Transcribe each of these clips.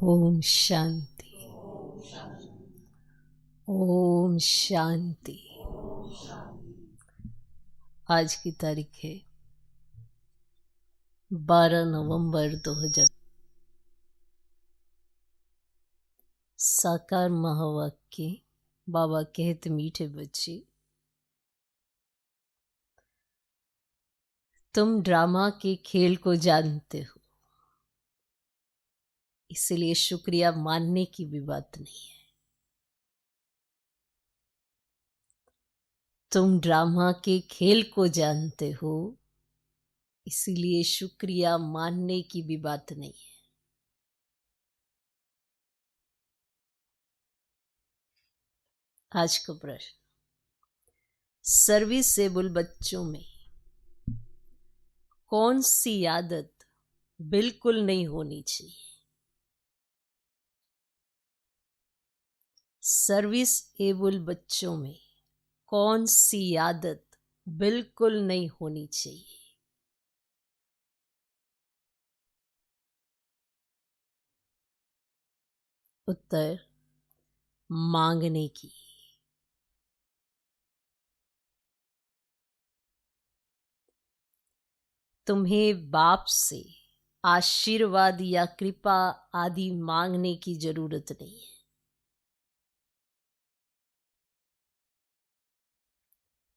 ओम शांति। ओम शांति। आज की तारीख है 12 नवंबर 2000। साकार महावाक्य। बाबा कहते मीठे बच्चे, तुम ड्रामा के खेल को जानते हो, इसलिए शुक्रिया मानने की भी बात नहीं है। तुम ड्रामा के खेल को जानते हो, इसीलिए शुक्रिया मानने की भी बात नहीं है। आज का प्रश्न, सर्विसेबल बच्चों में कौन सी आदत बिल्कुल नहीं होनी चाहिए? सर्विसेबल बच्चों में कौन सी आदत बिल्कुल नहीं होनी चाहिए? उत्तर, मांगने की। तुम्हें बाप से आशीर्वाद या कृपा आदि मांगने की जरूरत नहीं है।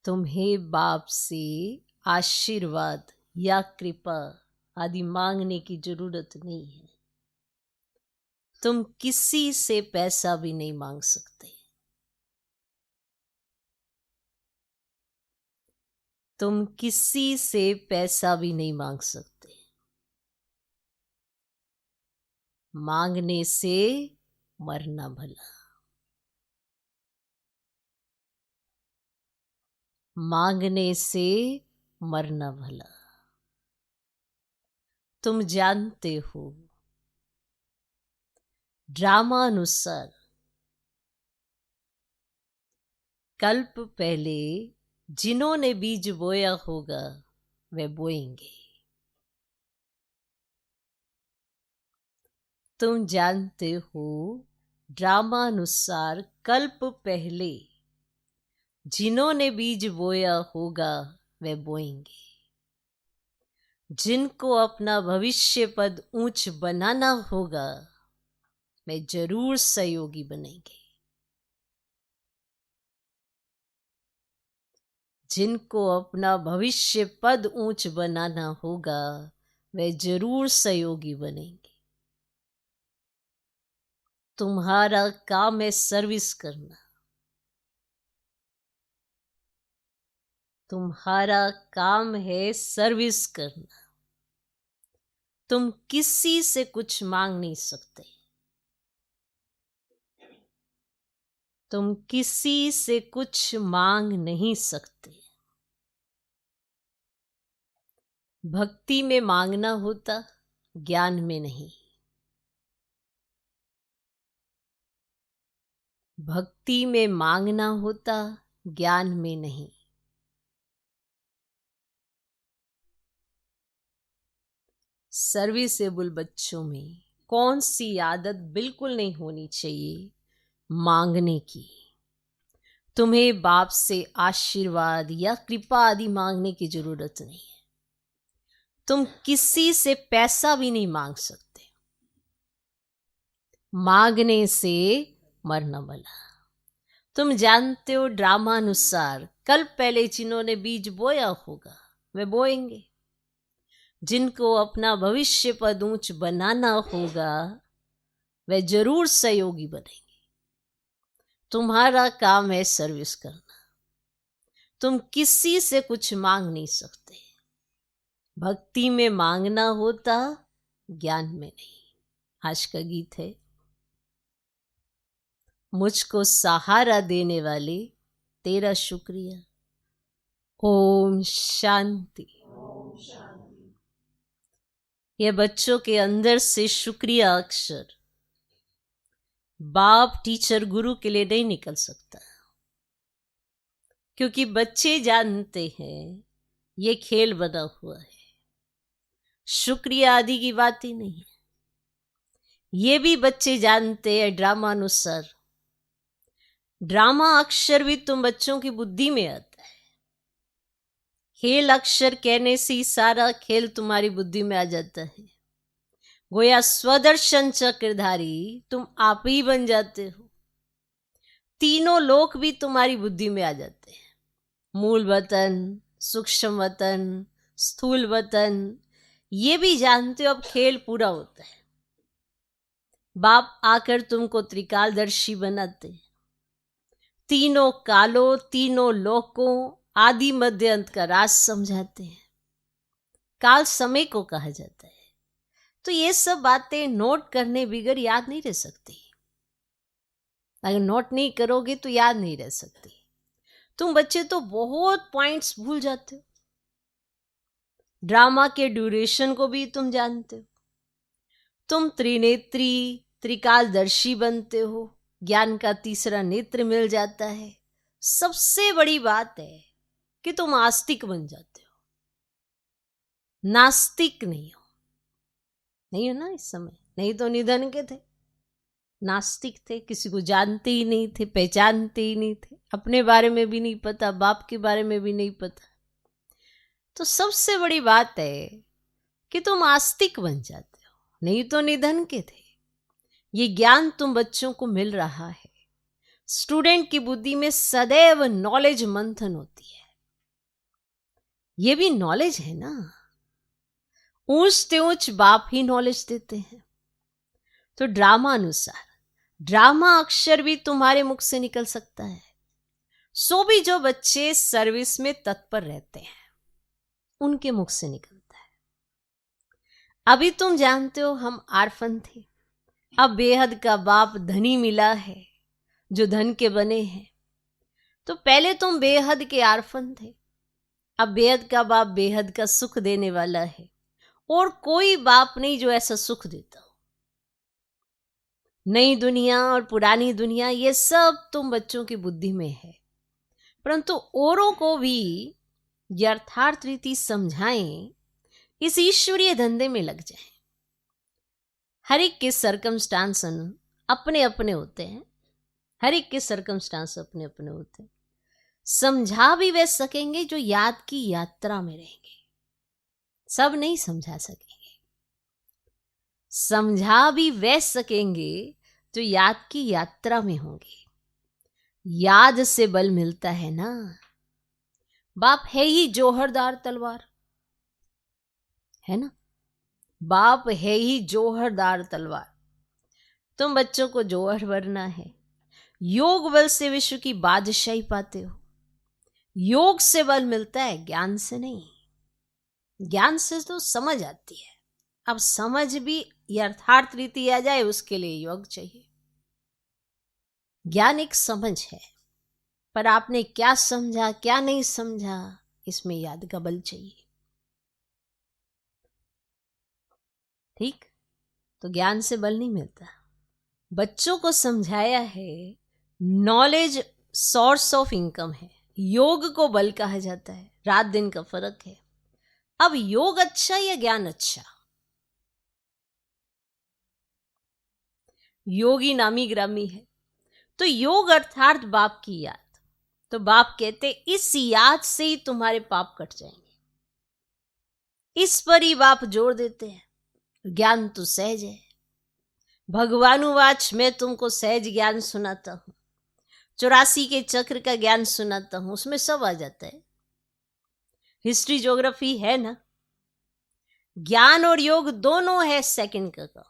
तुम्हें बाप से आशीर्वाद या कृपा आदि मांगने की जरूरत नहीं है। तुम किसी से पैसा भी नहीं मांग सकते। तुम किसी से पैसा भी नहीं मांग सकते। मांगने से मरना भला। मांगने से मरना भला। तुम जानते हो, ड्रामा अनुसार कल्प पहले जिन्होंने बीज बोया होगा वे बोएंगे। तुम जानते हो, ड्रामा अनुसार कल्प पहले जिन्होंने बीज बोया होगा वे बोएंगे। जिनको अपना भविष्य पद ऊंच बनाना होगा वे जरूर सहयोगी बनेंगे। जिनको अपना भविष्य पद ऊंच बनाना होगा वे जरूर सहयोगी बनेंगे। तुम्हारा काम है सर्विस करना। तुम्हारा काम है सर्विस करना। तुम किसी से कुछ मांग नहीं सकते। तुम किसी से कुछ मांग नहीं सकते। भक्ति में मांगना होता, ज्ञान में नहीं। भक्ति में मांगना होता, ज्ञान में नहीं। सर्विसेबल बच्चों में कौन सी आदत बिल्कुल नहीं होनी चाहिए? मांगने की। तुम्हें बाप से आशीर्वाद या कृपा आदि मांगने की जरूरत नहीं है। तुम किसी से पैसा भी नहीं मांग सकते। मांगने से मरना भला। तुम जानते हो, ड्रामा अनुसार कल पहले जिन्होंने बीज बोया होगा वे बोएंगे। जिनको अपना भविष्य पद ऊंच बनाना होगा वे जरूर सहयोगी बनेंगे। तुम्हारा काम है सर्विस करना। तुम किसी से कुछ मांग नहीं सकते। भक्ति में मांगना होता, ज्ञान में नहीं। आज का गीत है, मुझको सहारा देने वाले तेरा शुक्रिया। ओम शांति। यह बच्चों के अंदर से शुक्रिया अक्षर बाप, टीचर, गुरु के लिए नहीं निकल सकता, क्योंकि बच्चे जानते हैं ये खेल बना हुआ है। शुक्रिया आदि की बात ही नहीं है। ये भी बच्चे जानते हैं ड्रामानुसार। ड्रामा अक्षर भी तुम बच्चों की बुद्धि में आता है। खेल अक्षर कहने से ही सारा खेल तुम्हारी बुद्धि में आ जाता है। गोया स्वदर्शन चक्रधारी तुम आप ही बन जाते हो। तीनों लोक भी तुम्हारी बुद्धि में आ जाते हैं। मूल वतन, सूक्ष्म वतन, स्थूल वतन, ये भी जानते हो अब खेल पूरा होता है। बाप आकर तुमको त्रिकालदर्शी बनाते हैं। तीनों कालों, तीनों लोकों, आदि मध्य अंत का राज समझाते हैं। काल समय को कहा जाता है। तो ये सब बातें नोट करने बगैर याद नहीं रह सकती। अगर नोट नहीं करोगे तो याद नहीं रह सकती। तुम बच्चे तो बहुत पॉइंट्स भूल जाते हो। ड्रामा के ड्यूरेशन को भी तुम जानते हो। तुम त्रिनेत्री, त्रिकालदर्शी बनते हो। ज्ञान का तीसरा नेत्र मिल जाता है। सबसे बड़ी बात है कि तुम आस्तिक बन जाते हो, नास्तिक नहीं हो। नहीं हो ना इस समय? नहीं तो निधन के थे, नास्तिक थे, किसी को जानते ही नहीं थे, पहचानते ही नहीं थे, अपने बारे में भी नहीं पता, बाप के बारे में भी नहीं पता। तो सबसे बड़ी बात है कि तुम आस्तिक बन जाते हो, नहीं तो निधन के थे। ये ज्ञान तुम बच्चों को मिल रहा है। स्टूडेंट की बुद्धि में सदैव नॉलेज मंथन होती है। ये भी नॉलेज है ना। ऊंचते ऊंच बाप ही नॉलेज देते हैं। तो ड्रामा अनुसार ड्रामा अक्षर भी तुम्हारे मुख से निकल सकता है। सो भी जो बच्चे सर्विस में तत्पर रहते हैं उनके मुख से निकलता है। अभी तुम जानते हो हम आर्फन थे, अब बेहद का बाप धनी मिला है जो धन के बने हैं। तो पहले तुम बेहद के आर्फन थे, अब बेहद का बाप बेहद का सुख देने वाला है। और कोई बाप नहीं जो ऐसा सुख देता हो। नई दुनिया और पुरानी दुनिया ये सब तुम बच्चों की बुद्धि में है, परंतु औरों को भी यथार्थ रीति समझाएं, इस ईश्वरीय धंधे में लग जाएं। हर एक के सर्कमस्टांस अपने अपने होते हैं। हर एक के सर्कमस्टांस अपने अपने होते हैं। समझा भी वे सकेंगे जो याद की यात्रा में रहेंगे। सब नहीं समझा सकेंगे। समझा भी वे सकेंगे जो याद की यात्रा में होंगे। याद से बल मिलता है ना। बाप है ही जोहरदार तलवार, है ना। बाप है ही जोहरदार तलवार। तुम बच्चों को जोहर भरना है। योग बल से विश्व की बादशाही पाते हो। योग से बल मिलता है, ज्ञान से नहीं। ज्ञान से तो समझ आती है। अब समझ भी यथार्थ रीति आ जाए उसके लिए योग चाहिए। ज्ञान एक समझ है, पर आपने क्या समझा क्या नहीं समझा इसमें याद का बल चाहिए। ठीक, तो ज्ञान से बल नहीं मिलता। बच्चों को समझाया है नॉलेज सोर्स ऑफ इनकम है। योग को बल कहा जाता है। रात दिन का फर्क है। अब योग अच्छा या ज्ञान अच्छा? योगी नामी ग्रामी है। तो योग अर्थात बाप की याद। तो बाप कहते इस याद से ही तुम्हारे पाप कट जाएंगे। इस पर ही बाप जोर देते हैं। ज्ञान तो सहज है। भगवानुवाच मैं तुमको सहज ज्ञान सुनाता हूं। 84 के चक्र का ज्ञान सुनाता हूं। उसमें सब आ जाता है। हिस्ट्री ज्योग्राफी है ना। ज्ञान और योग दोनों है सेकंड का काम।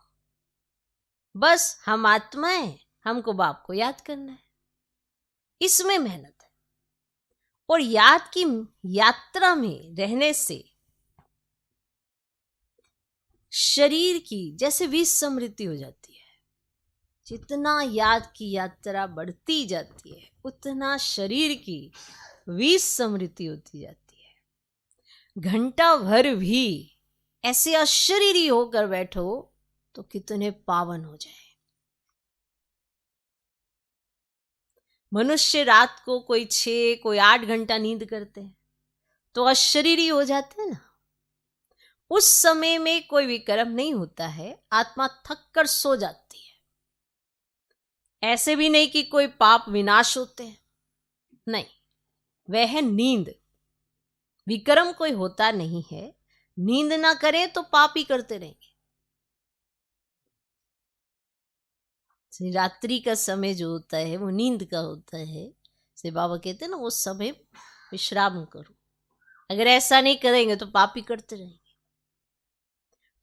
बस हम आत्मा है, हमको बाप को याद करना है। इसमें मेहनत है। और याद की यात्रा में रहने से शरीर की जैसे विस्मृति हो जाती है। जितना याद की यात्रा बढ़ती जाती है उतना शरीर की विस्मृति होती जाती है। घंटा भर भी ऐसे अशरीरी होकर बैठो तो कितने पावन हो जाए। मनुष्य रात को कोई 6 कोई 8 घंटा नींद करते हैं तो अशरीरी हो जाते हैं ना। उस समय में कोई विक्रम नहीं होता है, आत्मा थक कर सो जाती है। ऐसे भी नहीं कि कोई पाप विनाश होते हैं, नहीं, वह है नींद। विक्रम कोई होता नहीं है, नींद ना करें तो पाप ही करते रहेंगे। रात्रि का समय जो होता है वो नींद का होता है, से बाबा कहते हैं ना, उस समय विश्राम करो। अगर ऐसा नहीं करेंगे तो पाप ही करते रहेंगे।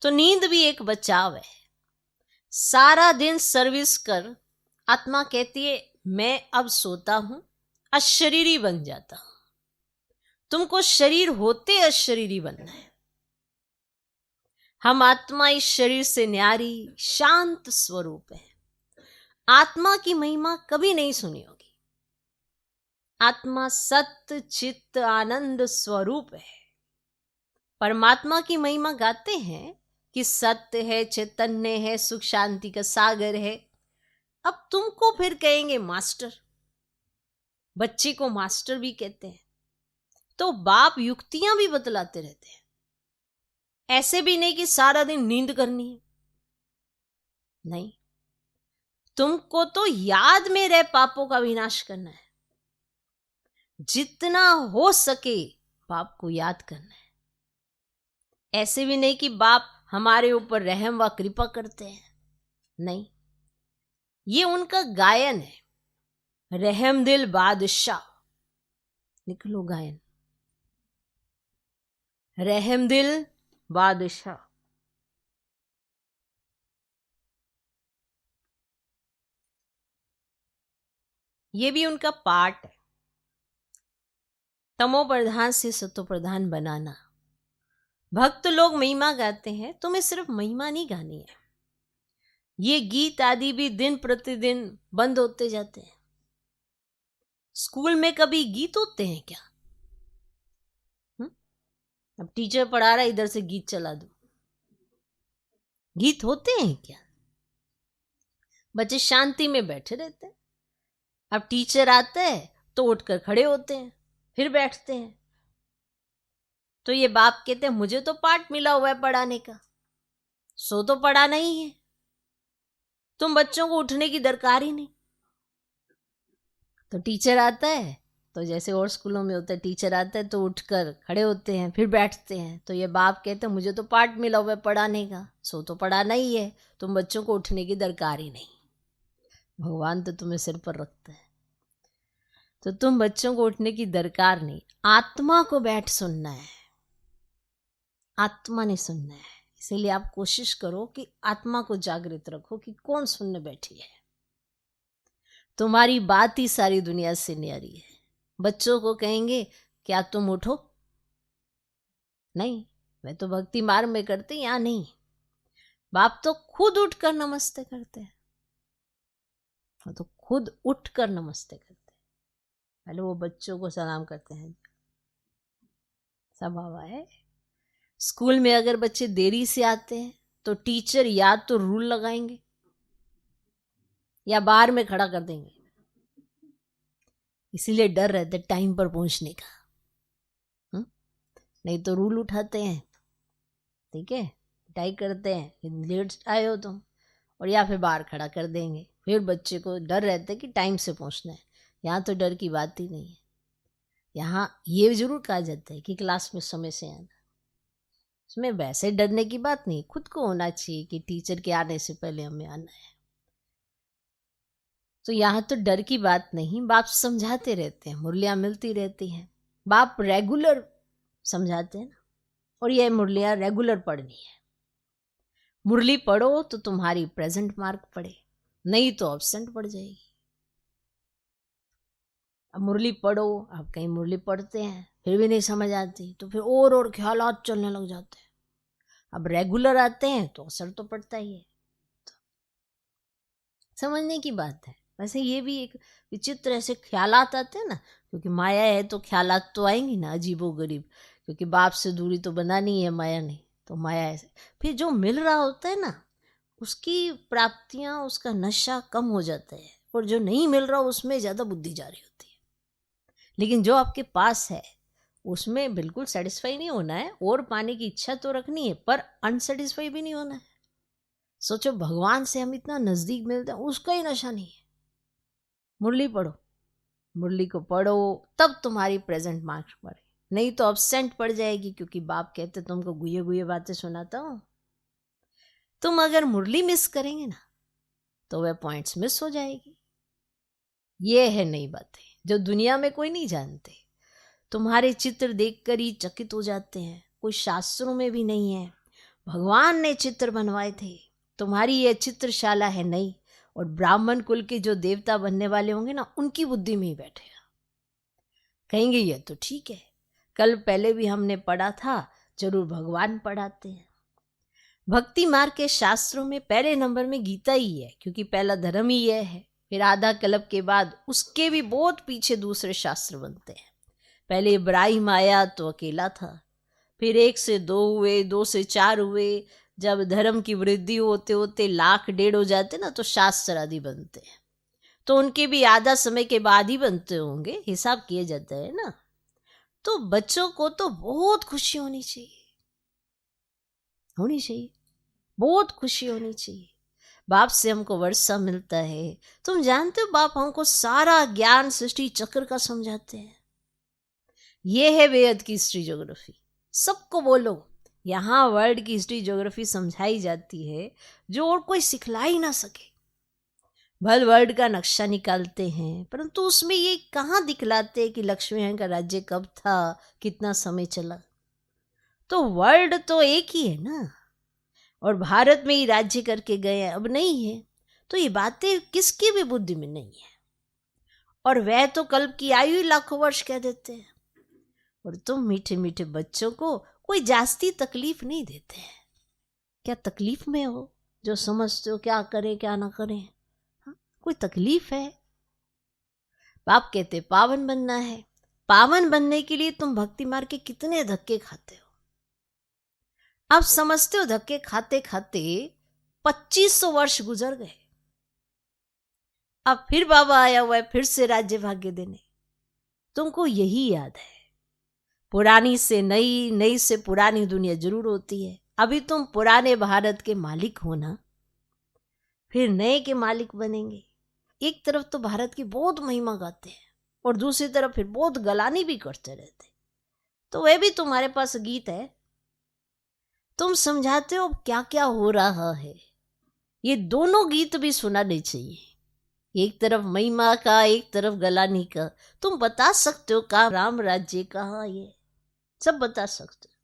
तो नींद भी एक बचाव है। सारा दिन सर्विस कर आत्मा कहती है मैं अब सोता हूं, अशरीरी बन जाता हूं। तुमको शरीर होते अशरीरी बनना है। हम आत्मा इस शरीर से न्यारी शांत स्वरूप है। आत्मा की महिमा कभी नहीं सुनी होगी। आत्मा सत्य चित्त आनंद स्वरूप है। परमात्मा की महिमा गाते हैं कि सत्य है, चैतन्य है, सुख शांति का सागर है। अब तुमको फिर कहेंगे मास्टर। बच्चे को मास्टर भी कहते हैं। तो बाप युक्तियां भी बतलाते रहते हैं। ऐसे भी नहीं कि सारा दिन नींद करनी है, नहीं, तुमको तो याद में रह पापों का विनाश करना है। जितना हो सके बाप को याद करना है। ऐसे भी नहीं कि बाप हमारे ऊपर रहम व कृपा करते हैं, नहीं, ये उनका गायन है। रहम दिल बादशाह, लिख लो गायन, रहम दिल बादशाह। ये भी उनका पार्ट है, तमो प्रधान से सतो प्रधान बनाना। भक्त लोग महिमा गाते हैं, तुम्हें सिर्फ महिमा नहीं गानी है। ये गीत आदि भी दिन प्रतिदिन बंद होते जाते हैं। स्कूल में कभी गीत होते हैं क्या? अब टीचर पढ़ा रहा है, इधर से गीत चला दो, गीत होते हैं क्या? बच्चे शांति में बैठे रहते हैं। अब टीचर आता है तो उठकर खड़े होते हैं, फिर बैठते हैं। तो ये बाप कहते हैं मुझे तो पाठ मिला हुआ है पढ़ाने का, सो तो पढ़ा नहीं है। तुम बच्चों को उठने की दरकार ही नहीं। तो टीचर आता है तो जैसे और स्कूलों में होता है, टीचर आता है तो उठकर खड़े होते हैं, फिर बैठते हैं। तो ये बाप कहते हैं मुझे तो पाठ मिला हुआ है पढ़ाने का, सो तो पढ़ाना ही है, तुम बच्चों को उठने की दरकार ही नहीं। भगवान तो तुम्हें सिर पर रखता है, तो तुम बच्चों को उठने की दरकार नहीं। आत्मा को बैठ सुनना है, आत्मा ने सुनना है। इसीलिए आप कोशिश करो कि आत्मा को जागृत रखो कि कौन सुनने बैठी है। तुम्हारी बात ही सारी दुनिया से न्यारी है। बच्चों को कहेंगे क्या तुम उठो, नहीं, मैं तो भक्ति मार्ग में करते, यहाँ नहीं। बाप तो खुद उठकर नमस्ते करते हैं, तो खुद उठकर नमस्ते करते हैं। पहले वो बच्चों को सलाम करते हैं। सब हवा है। स्कूल में अगर बच्चे देरी से आते हैं तो टीचर या तो रूल लगाएंगे या बाहर में खड़ा कर देंगे। इसीलिए डर रहता है टाइम पर पहुंचने का। नहीं तो रूल उठाते हैं, ठीक है, पिटाई करते हैं कि लेट आए हो तुम, और या फिर बाहर खड़ा कर देंगे। फिर बच्चे को डर रहता है कि टाइम से पहुंचना है। यहाँ तो डर की बात ही नहीं है। यहाँ ये जरूर कहा जाता है कि क्लास में समय से आना। इसमें वैसे डरने की बात नहीं, खुद को होना चाहिए कि टीचर के आने से पहले हमें आना है। तो यहाँ तो डर की बात नहीं। बाप समझाते रहते हैं, मुरलियाँ मिलती रहती हैं, बाप रेगुलर समझाते हैं ना। और ये मुरलियाँ रेगुलर पढ़नी है। मुरली पढ़ो तो तुम्हारी प्रेजेंट मार्क पड़े, नहीं तो एब्सेंट पड़ जाएगी। अब मुरली पढ़ो, अब कहीं मुरली पढ़ते हैं फिर भी नहीं समझ आती, तो फिर और ख्यालात चलने लग जाते हैं। अब रेगुलर आते हैं तो असर तो पड़ता ही है। तो समझने की बात है। वैसे ये भी एक विचित्र ऐसे ख्यालात आते हैं ना, क्योंकि माया है तो ख्यालात तो आएंगी ना, अजीबो गरीब, क्योंकि बाप से दूरी तो बनानी है माया ने। तो माया ऐसे फिर जो मिल रहा होता है ना, उसकी प्राप्तियां, उसका नशा कम हो जाता है, और जो नहीं मिल रहा उसमें ज़्यादा बुद्धि जा रही होती है। लेकिन जो आपके पास है उसमें बिल्कुल सेटिस्फाई नहीं होना है, और पाने की इच्छा तो रखनी है, पर अनसेटिस्फाई भी नहीं होना है। सोचो भगवान से हम इतना नजदीक मिलते हैं, उसका ही नशा नहीं है। मुरली पढ़ो, मुरली को पढ़ो तब तुम्हारी प्रेजेंट मार्क्स पड़े, नहीं तो अब्सेंट पड़ जाएगी, क्योंकि बाप कहते तुमको गुये गुये बातें सुनाता हूं। तुम अगर मुरली मिस करेंगे ना तो वह पॉइंट्स मिस हो जाएगी। ये है नई बातें जो दुनिया में कोई नहीं जानते। तुम्हारे चित्र देखकर ही चकित हो जाते हैं, कोई शास्त्रों में भी नहीं है। भगवान ने चित्र बनवाए थे, तुम्हारी यह चित्रशाला है नई, और ब्राह्मण कुल के जो देवता बनने वाले होंगे ना, उनकी बुद्धि में ही बैठेगा। कहेंगे ये तो ठीक है, कल पहले भी हमने पढ़ा था, जरूर भगवान पढ़ाते हैं। भक्ति मार्ग के शास्त्रों में पहले नंबर में गीता ही है, क्योंकि पहला धर्म ही यह है। फिर आधा कल्प के बाद उसके भी बहुत पीछे दूसरे शास्त्र बनते हैं। पहले इब्राहिम आया तो अकेला था, फिर 1 से 2 हुए, 2 से 4 हुए। जब धर्म की वृद्धि होते होते 1,00,000-1,500 हो जाते ना, तो शास्त्र आदि बनते हैं। तो उनके भी आधा समय के बाद ही बनते होंगे, हिसाब किया जाता है ना। तो बच्चों को तो बहुत खुशी होनी चाहिए, बहुत खुशी होनी चाहिए। बाप से हमको वर्षा मिलता है। तुम जानते हो बाप हमको सारा ज्ञान सृष्टि चक्र का समझाते हैं। ये है वेद की हिस्ट्री ज्योग्राफी। सबको बोलो, यहाँ वर्ल्ड की हिस्ट्री ज्योग्राफी समझाई जाती है जो और कोई सिखला ही ना सके। भल वर्ल्ड का नक्शा निकालते हैं, परंतु उसमें ये कहाँ दिखलाते कि लक्ष्मीनारायण का राज्य कब था, कितना समय चला। तो वर्ल्ड तो एक ही है ना, और भारत में ही राज्य करके गए हैं, अब नहीं है। तो ये बातें किसकी भी बुद्धि में नहीं है। और वह तो कल्प की आयु लाखों वर्ष कह देते हैं, और तुम मीठे मीठे बच्चों को कोई जास्ती तकलीफ नहीं देते हैं। क्या तकलीफ में हो जो समझते हो क्या करें क्या ना करें? हाँ? कोई तकलीफ है? बाप कहते पावन बनना है। पावन बनने के लिए तुम भक्ति मार्ग के कितने धक्के खाते हो। अब समझते हो धक्के खाते खाते 2500 वर्ष गुजर गए। अब फिर बाबा आया हुआ है फिर से राज्य भाग्य देने। तुमको यही याद है, पुरानी से नई, नई से पुरानी दुनिया जरूर होती है। अभी तुम पुराने भारत के मालिक हो ना, फिर नए के मालिक बनेंगे। एक तरफ तो भारत की बहुत महिमा गाते हैं, और दूसरी तरफ फिर बहुत गलानी भी करते रहते। तो वह भी तुम्हारे पास गीत है, तुम समझाते हो क्या क्या हो रहा है। ये दोनों गीत भी सुनाने चाहिए, एक तरफ महिमा का, एक तरफ गलानी का। तुम बता सकते हो कहाँ राम राज्य, कहाँ ये सब बता सकते हो।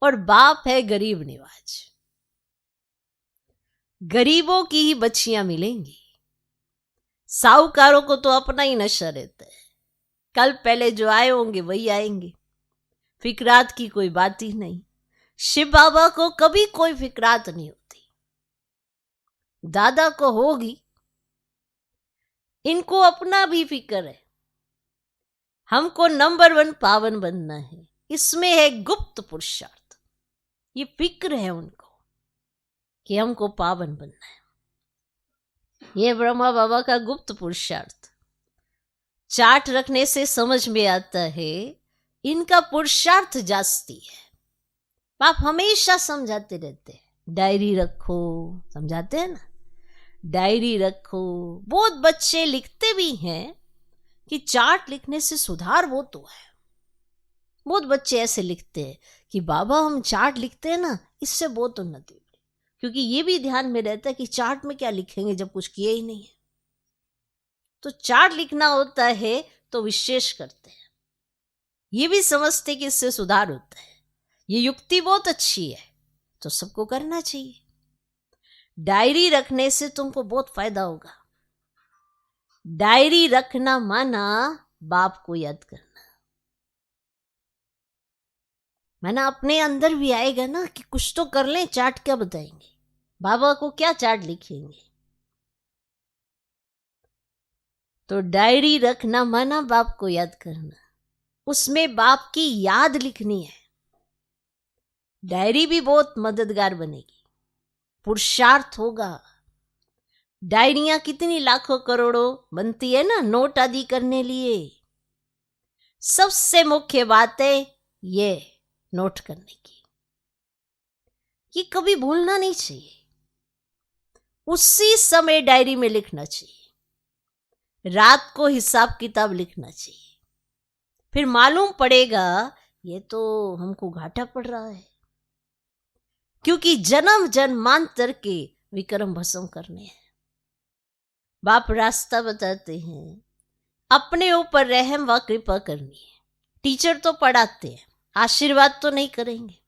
और बाप है गरीब निवाज, गरीबों की ही बच्चियां मिलेंगी। साहूकारों को तो अपना ही नशा रहता है, कल पहले जो आए होंगे वही आएंगे, फिक्रात की कोई बात ही नहीं। शिव बाबा को कभी कोई फिक्रात नहीं होती, दादा को होगी, इनको अपना भी फिक्र है। हमको नंबर 1 पावन बनना है, इसमें है गुप्त पुरुषार्थ। ये फिक्र है उनको कि हमको पावन बनना है। ये ब्रह्मा बाबा का गुप्त पुरुषार्थ चार्ट रखने से समझ में आता है, इनका पुरुषार्थ जास्ती है। बाप हमेशा समझाते रहते हैं डायरी रखो, समझाते हैं ना, डायरी रखो। बहुत बच्चे लिखते भी हैं कि चार्ट लिखने से सुधार वो तो है। बहुत बच्चे ऐसे लिखते हैं कि बाबा हम चार्ट लिखते हैं ना, इससे बहुत उन्नति हुई, क्योंकि ये भी ध्यान में रहता है कि चार्ट में क्या लिखेंगे जब कुछ किया ही नहीं है। तो चार्ट लिखना होता है तो विशेष करते हैं, ये भी समझते कि इससे सुधार होता है। ये युक्ति बहुत अच्छी है, तो सबको करना चाहिए। डायरी रखने से तुमको बहुत फायदा होगा। डायरी रखना माना बाप को याद करना, माना अपने अंदर भी आएगा ना कि कुछ तो कर लें, चार्ट क्या बताएंगे, बाबा को क्या चार्ट लिखेंगे। तो डायरी रखना माना बाप को याद करना, उसमें बाप की याद लिखनी है। डायरी भी बहुत मददगार बनेगी, पुरुषार्थ होगा। डायरियां कितनी लाखों करोड़ों बनती है ना, नोट आदि करने लिए। सबसे मुख्य बात है ये नोट करने की, ये कभी भूलना नहीं चाहिए, उसी समय डायरी में लिखना चाहिए, रात को हिसाब किताब लिखना चाहिए। फिर मालूम पड़ेगा ये तो हमको घाटा पड़ रहा है, क्योंकि जन्म जन्मांतर के विक्रम भस्म करने हैं। बाप रास्ता बताते हैं, अपने ऊपर रहम व कृपा करनी है। टीचर तो पढ़ाते हैं, आशीर्वाद तो नहीं करेंगे।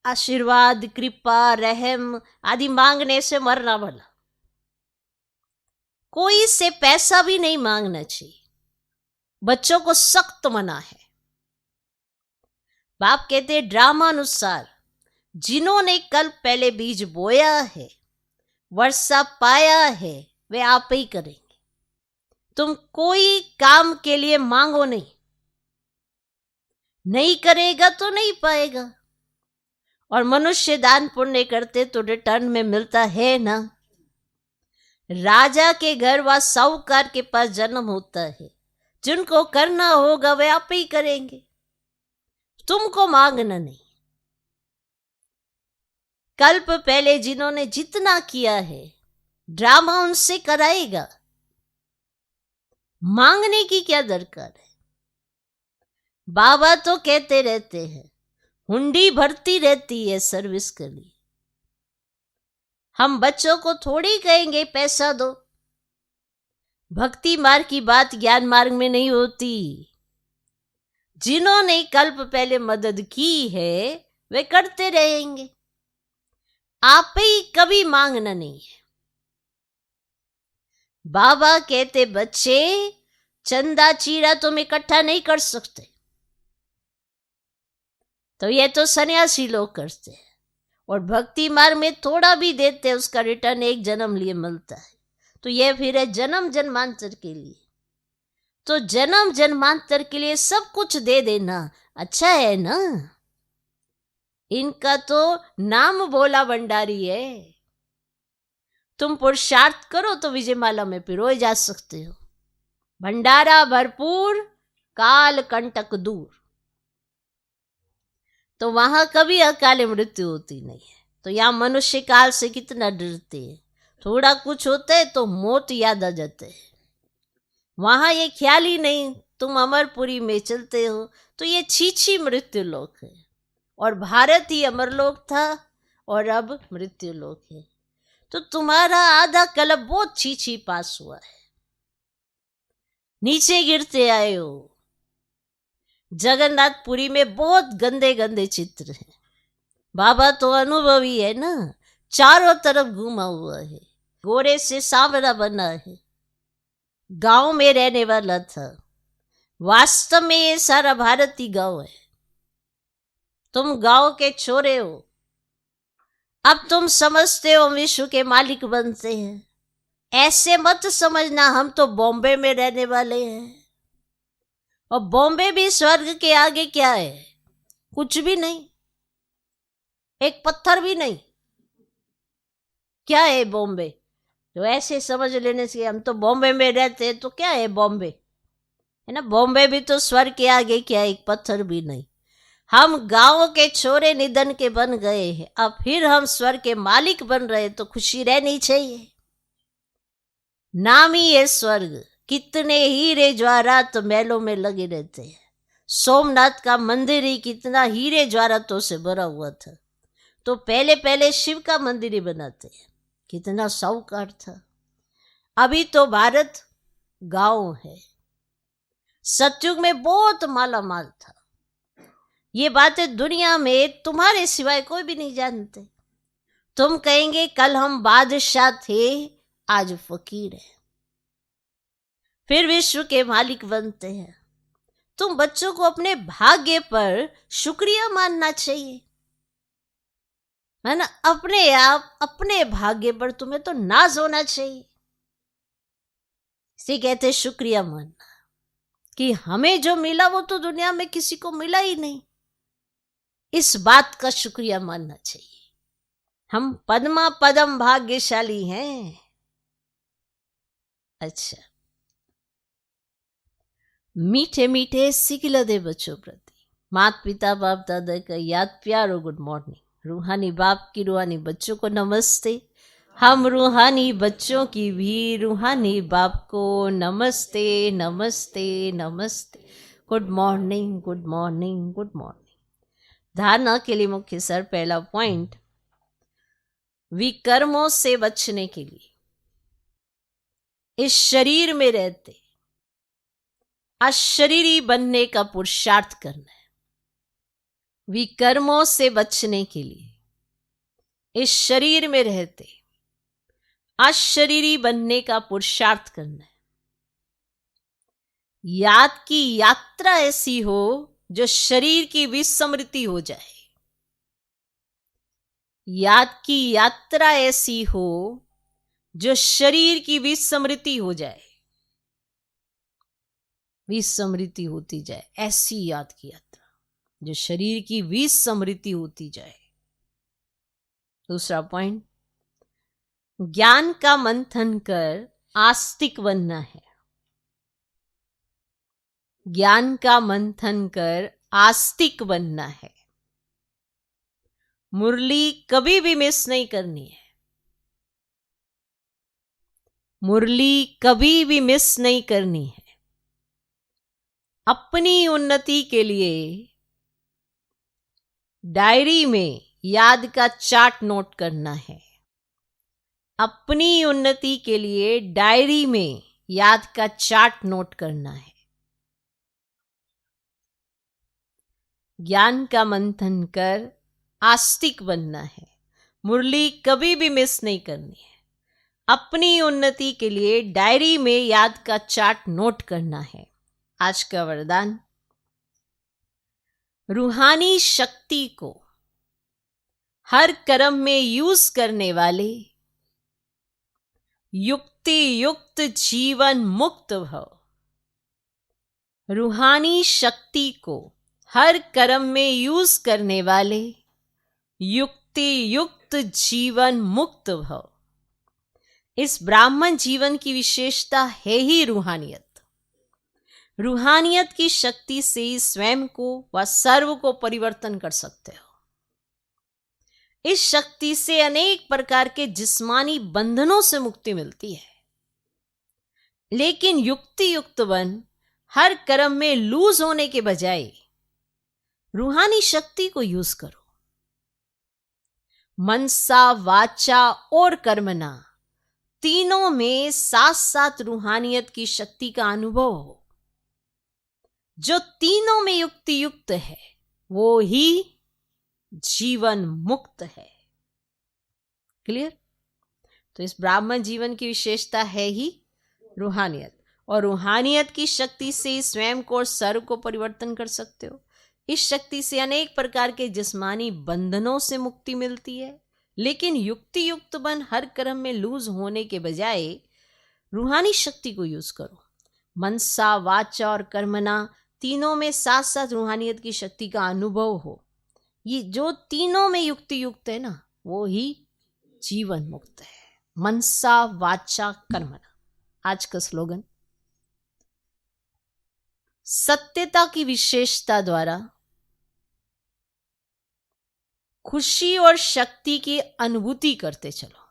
आशीर्वाद, कृपा, रहम आदि मांगने से मरना भला। कोई से पैसा भी नहीं मांगना चाहिए, बच्चों को सख्त मना है। बाप कहते हैं ड्रामानुसार जिन्होंने कल पहले बीज बोया है, वर्षा पाया है, वे आप ही करेंगे। तुम कोई काम के लिए मांगो नहीं, नहीं करेगा तो नहीं पाएगा। और मनुष्य दान पुण्य करते तो रिटर्न में मिलता है ना। राजा के घर व साहूकार के पास जन्म होता है, जिनको करना होगा वे आप ही करेंगे, तुमको मांगना नहीं। कल्प पहले जिन्होंने जितना किया है, ड्रामा उनसे कराएगा, मांगने की क्या दरकार है। बाबा तो कहते रहते हैं हुंडी भरती रहती है सर्विस के लिए। हम बच्चों को थोड़ी कहेंगे पैसा दो। भक्ति मार्ग की बात ज्ञान मार्ग में नहीं होती। जिन्होंने कल्प पहले मदद की है वे करते रहेंगे, आप ही कभी मांगना नहीं है। बाबा कहते बच्चे चंदा चीरा तुम इकट्ठा नहीं कर सकते, तो ये तो सन्यासी लोग करते हैं। और भक्ति मार्ग में थोड़ा भी देते हैं, उसका रिटर्न एक जन्म लिए मिलता है। तो ये फिर है जन्म जन्मांतर के लिए। तो जन्म जन्मांतर के लिए सब कुछ दे देना अच्छा है ना। इनका तो नाम बोला भंडारी है। तुम पुरुषार्थ करो तो विजयमाला में पिरोए जा सकते हो। भंडारा भरपूर, काल कंटक दूर। तो वहां कभी अकाले मृत्यु होती नहीं है। तो यहां मनुष्य काल से कितना डरते हैं। थोड़ा कुछ होता है तो मौत याद आ जाते हैं। वहां ये ख्याल ही नहीं तुम अमरपुरी में चलते हो। तो ये छीछी मृत्यु लोक है। और भारत ही अमरलोक था और अब मृत्यु लोक है। तो तुम्हारा आधा कल्प बहुत छीछी पास हुआ है, नीचे गिरते आए हो। जगन्नाथपुरी में बहुत गंदे गंदे चित्र हैं। बाबा तो अनुभवी है ना, चारों तरफ घूमा हुआ है, गोरे से सांवरा बना है, गांव में रहने वाला था। वास्तव में ये सारा भारत ही गांव है। तुम गांव के छोरे हो। अब तुम समझते हो विश्व के मालिक बनते हैं। ऐसे मत समझना हम तो बॉम्बे में रहने वाले हैं। और बॉम्बे भी स्वर्ग के आगे क्या है? कुछ भी नहीं, एक पत्थर भी नहीं। क्या है बॉम्बे? तो ऐसे समझ लेने से हम तो बॉम्बे में रहते हैं तो क्या है बॉम्बे, है ना। बॉम्बे भी तो स्वर्ग के आगे क्या, एक पत्थर भी नहीं। हम गांव के छोरे निधन के बन गए हैं, अब फिर हम स्वर्ग के मालिक बन रहे, तो खुशी रहनी चाहिए। नाम ही है स्वर्ग। कितने हीरे जवाहरात महलों में लगे रहते हैं। सोमनाथ का मंदिर ही कितना हीरे जवाहरातों से भरा हुआ था। तो पहले पहले शिव का मंदिर ही बनाते हैं, कितना साहूकार था। अभी तो भारत गांव है। सतयुग में बहुत माला माल था। ये बातें दुनिया में तुम्हारे सिवाय कोई भी नहीं जानते। तुम कहेंगे कल हम बादशाह थे, आज फकीर है, फिर विश्व के मालिक बनते हैं। तुम बच्चों को अपने भाग्य पर शुक्रिया मानना चाहिए, है ना। अपने आप अपने भाग्य पर तुम्हें तो नाज होना चाहिए। इसे कहते शुक्रिया मानना, कि हमें जो मिला वो तो दुनिया में किसी को मिला ही नहीं। इस बात का शुक्रिया मानना चाहिए। हम पद्मा पदम भाग्यशाली हैं। अच्छा, मीठे मीठे सिकिलदे बच्चों प्रति माता पिता बाप दादा का याद प्यारो गुड मॉर्निंग। रूहानी बाप की रूहानी बच्चों को नमस्ते। हम रूहानी बच्चों की भी रूहानी बाप को नमस्ते नमस्ते नमस्ते। Good morning good morning good morning. धारणा के लिए मुख्य सर पहला पॉइंट, विकर्मों से बचने के लिए इस शरीर में रहते अशरीरी बनने का पुरुषार्थ करना है। विकर्मों से बचने के लिए इस शरीर में रहते अशरीरी बनने का पुरुषार्थ करना है। याद की यात्रा ऐसी हो जो शरीर की विस्मृति हो जाए। याद की यात्रा ऐसी हो जो शरीर की विस्मृति हो जाए, विस्मृति होती जाए, ऐसी याद की यात्रा जो शरीर की विस्मृति होती जाए। दूसरा पॉइंट, ज्ञान का मंथन कर आस्तिक बनना है। ज्ञान का मंथन कर आस्तिक बनना है। मुरली कभी भी मिस नहीं करनी है। मुरली कभी भी मिस नहीं करनी है। अपनी उन्नति के लिए डायरी में याद का चार्ट नोट करना है। अपनी उन्नति के लिए डायरी में याद का चार्ट नोट करना है। ज्ञान का मंथन कर आस्तिक बनना है। मुरली कभी भी मिस नहीं करनी है। अपनी उन्नति के लिए डायरी में याद का चार्ट नोट करना है। आज का वरदान, रूहानी शक्ति को हर कर्म में यूज करने वाले युक्ति युक्त जीवन मुक्त भव। रूहानी शक्ति को हर कर्म में यूज करने वाले युक्ति युक्त जीवन मुक्त भव। इस ब्राह्मण जीवन की विशेषता है ही रूहानियत। रूहानियत की शक्ति से स्वयं को व सर्व को परिवर्तन कर सकते हो। इस शक्ति से अनेक प्रकार के जिस्मानी बंधनों से मुक्ति मिलती है। लेकिन युक्ति युक्त बन हर कर्म में लूज होने के बजाय रूहानी शक्ति को यूज करो। मनसा वाचा और कर्मणा तीनों में साथ साथ रूहानियत की शक्ति का अनुभव हो। जो तीनों में युक्ति युक्त है वो ही जीवन मुक्त है। क्लियर? तो इस ब्राह्मण जीवन की विशेषता है ही रूहानियत, और रूहानियत की शक्ति से स्वयं को और सर्व को परिवर्तन कर सकते हो। इस शक्ति से अनेक प्रकार के जिस्मानी बंधनों से मुक्ति मिलती है। लेकिन युक्ति युक्त बन हर कर्म में लूज होने के बजाय रूहानी शक्ति को यूज करो। मनसा वाचा और कर्मणा तीनों में साथ साथ रूहानियत की शक्ति का अनुभव हो। ये जो तीनों में युक्ति युक्त है ना, वो ही जीवन मुक्त है। मनसा वाचा कर्मणा। आज का स्लोगन, सत्यता की विशेषता द्वारा खुशी और शक्ति की अनुभूति करते चलो।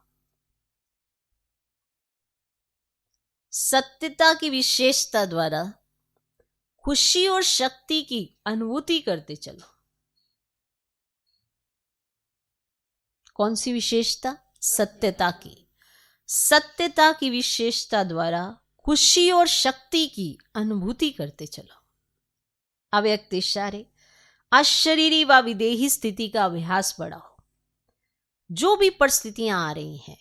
सत्यता की विशेषता द्वारा खुशी और शक्ति की अनुभूति करते चलो। कौन सी विशेषता? सत्यता की। सत्यता की विशेषता द्वारा खुशी और शक्ति की अनुभूति करते चलो। अव्यक्त इशारे अशरीरी व विदेही स्थिति का अभ्यास बढ़ाओ। जो भी परिस्थितियां आ रही हैं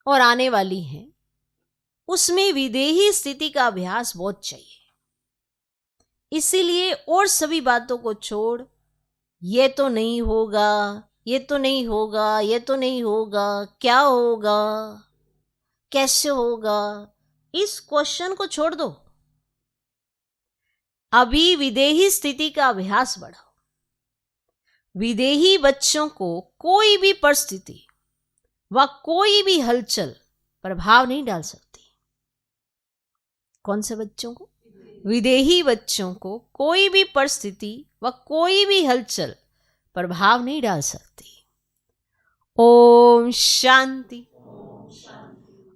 और आने वाली हैं, उसमें विदेही स्थिति का अभ्यास बहुत चाहिए। इसीलिए और सभी बातों को छोड़, ये तो नहीं होगा, ये तो नहीं होगा, ये तो नहीं होगा, क्या होगा, कैसे होगा, इस क्वेश्चन को छोड़ दो। अभी विदेही स्थिति का अभ्यास बढ़ाओ। विदेही बच्चों को कोई भी परिस्थिति व कोई भी हलचल प्रभाव नहीं डाल सकती। कौन से बच्चों को? विदेही बच्चों को कोई भी परिस्थिति व कोई भी हलचल प्रभाव नहीं डाल सकती। ओम शांति।